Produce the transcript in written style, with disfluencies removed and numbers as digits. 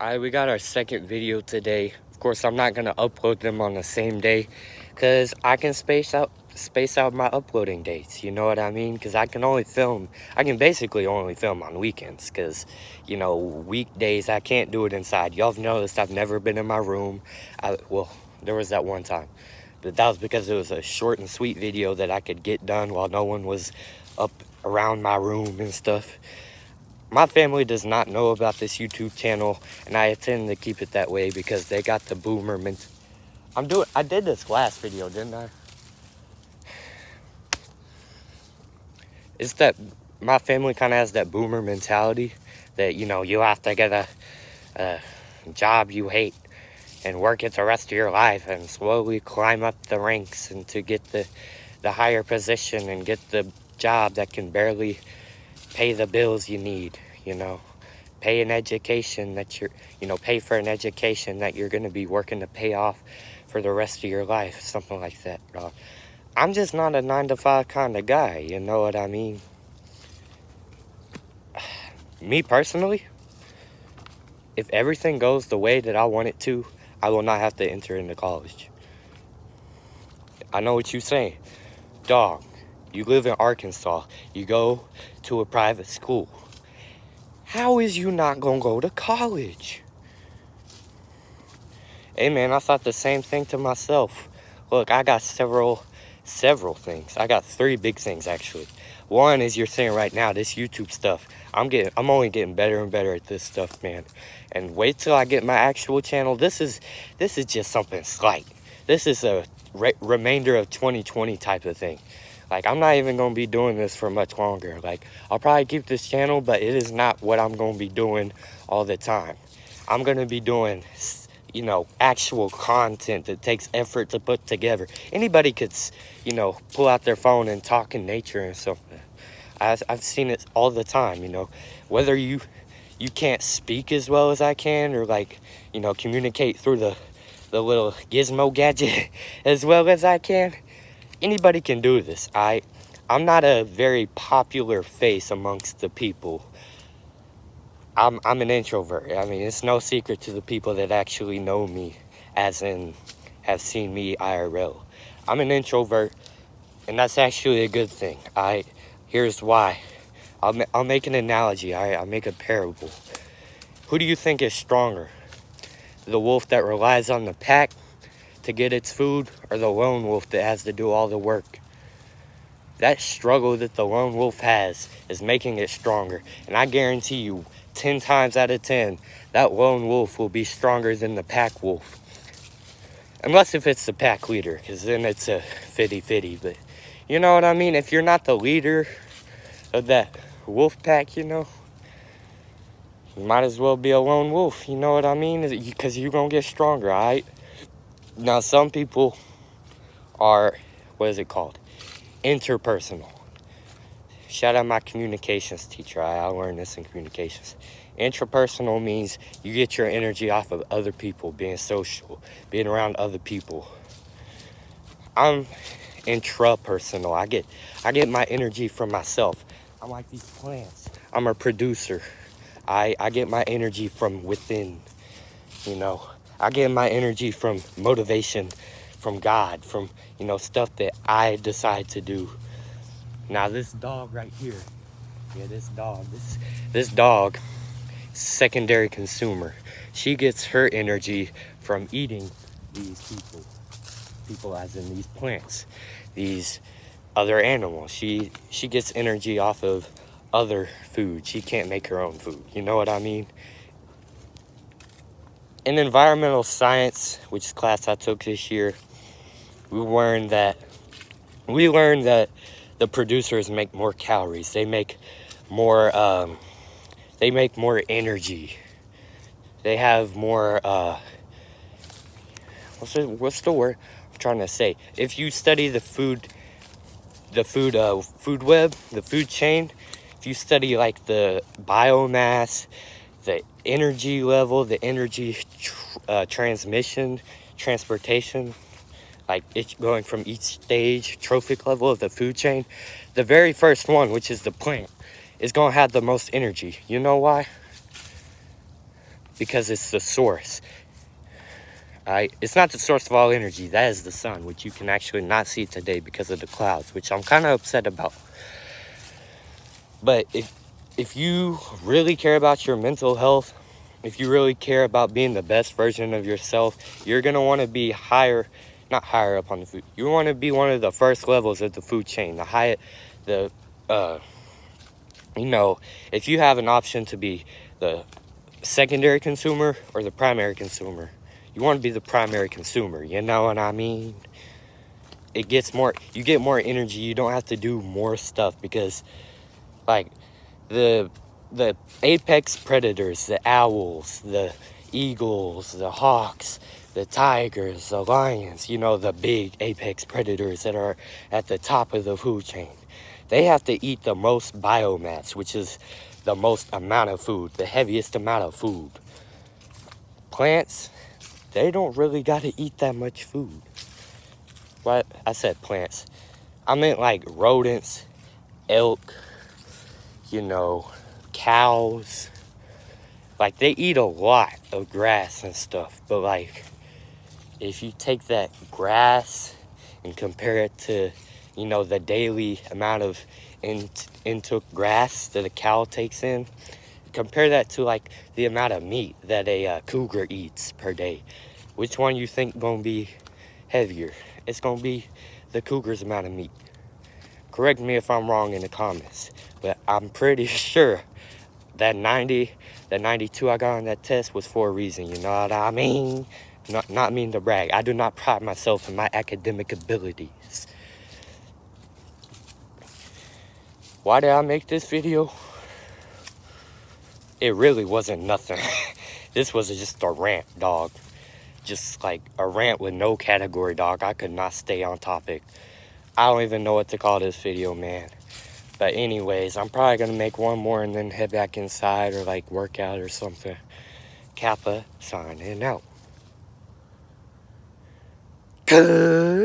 Alright, we got our second video today. Of course, I'm not gonna upload them on the same day because I can space out my uploading dates. You know what I mean? Because I can basically only film on weekends because, you know, weekdays I can't do it inside. Y'all have noticed I've never been in my room. Well, there was that one time, but that was because it was a short and sweet video that I could get done while no one was up around my room and stuff. My family does not know about this YouTube channel, and I intend to keep it that way because they got the boomer I did this last video, didn't I? It's that my family kind of has that boomer mentality that, you know, you have to get a job you hate and work it the rest of your life and slowly climb up the ranks and to get the higher position and get the job that can barely pay the bills you need, you know, pay an education that pay for an education that you're going to be working to pay off for the rest of your life, something like that. I'm just not a 9-to-5 kind of guy, you know what I mean? Me personally, if everything goes the way that I want it to, I will not have to enter into college. I know what you're saying. Dog, you live in Arkansas, you go to a private school. How is you not gonna go to college? Hey man, I thought the same thing to myself. Look, I got several things. I got 3 big things actually. One is you're saying right now, this YouTube stuff. I'm only getting better and better at this stuff, man. And wait till I get my actual channel. This is just something slight. This is a remainder of 2020 type of thing. Like, I'm not even going to be doing this for much longer. Like, I'll probably keep this channel, but it is not what I'm going to be doing all the time. I'm going to be doing, you know, actual content that takes effort to put together. Anybody could, you know, pull out their phone and talk in nature and something. I've seen it all the time, you know. Whether you can't speak as well as I can or, like, you know, communicate through the little gizmo gadget as well as I can. Anybody can do this. I'm not a very popular face amongst the people. I'm an introvert. I mean, it's no secret to the people that actually know me, as in have seen me IRL. I'm an introvert, and that's actually a good thing. Here's why. I'll make an analogy. I'll make a parable. Who do you think is stronger? The wolf that relies on the pack to get its food, or the lone wolf that has to do all the work? That struggle that the lone wolf has is making it stronger. And I guarantee you, 10 times out of 10, that lone wolf will be stronger than the pack wolf. Unless if it's the pack leader, because then it's a 50-50. But you know what I mean? If you're not the leader of that wolf pack, you know, you might as well be a lone wolf. You know what I mean? Because you're going to get stronger, all right? Now, some people are, what is it called? Interpersonal. Shout out my communications teacher. I learned this in communications. Intrapersonal means you get your energy off of other people, being social, being around other people. I'm intrapersonal. I get my energy from myself. I'm like these plants. I'm a producer. I get my energy from within, you know. I get my energy from motivation, from God, from, you know, stuff that I decide to do. Now, this dog right here, yeah, this dog, secondary consumer. She gets her energy from eating these people as in these plants, these other animals. She gets energy off of other food. She can't make her own food. You know what I mean? In environmental science, which is class I took this year, we learned that the producers make more calories. They make more energy. They have more what's the word I'm trying to say? If you study the food web, the food chain, if you study like the biomass, the energy level, the energy transportation, like it's going from each stage, trophic level of the food chain, the very first one, which is the plant, is going to have the most energy. You know why? because it's the source. Alright? It's not the source of all energy. That is the sun, which you can actually not see today because of the clouds, which I'm kind of upset about. But if you really care about your mental health, if you really care about being the best version of yourself, you're going to want to be not higher up on the food. You want to be one of the first levels of the food chain. If you have an option to be the secondary consumer or the primary consumer, you want to be the primary consumer. You know what I mean? You get more energy. You don't have to do more stuff because, like, the apex predators, the owls, the eagles, the hawks, the tigers, the lions, the big apex predators that are at the top of the food chain. They have to eat the most biomass, which is the most amount of food, the heaviest amount of food. Plants, they don't really got to eat that much food. What? I said plants. I meant like rodents, elk, cows. Like, they eat a lot of grass and stuff, but like, if you take that grass and compare it to, the daily amount of intook grass that a cow takes in, compare that to like the amount of meat that a cougar eats per day. Which one you think gonna be heavier? It's gonna be the cougar's amount of meat. Correct me if I'm wrong in the comments, but I'm pretty sure that 92 I got on that test was for a reason. You know what I mean? Not mean to brag. I do not pride myself in my academic abilities. Why did I make this video? It really wasn't nothing. This was just a rant, dog. Just like a rant with no category, dog. I could not stay on topic. I don't even know what to call this video, man. But anyways, I'm probably going to make one more and then head back inside or like work out or something. Kappa signing out. Good.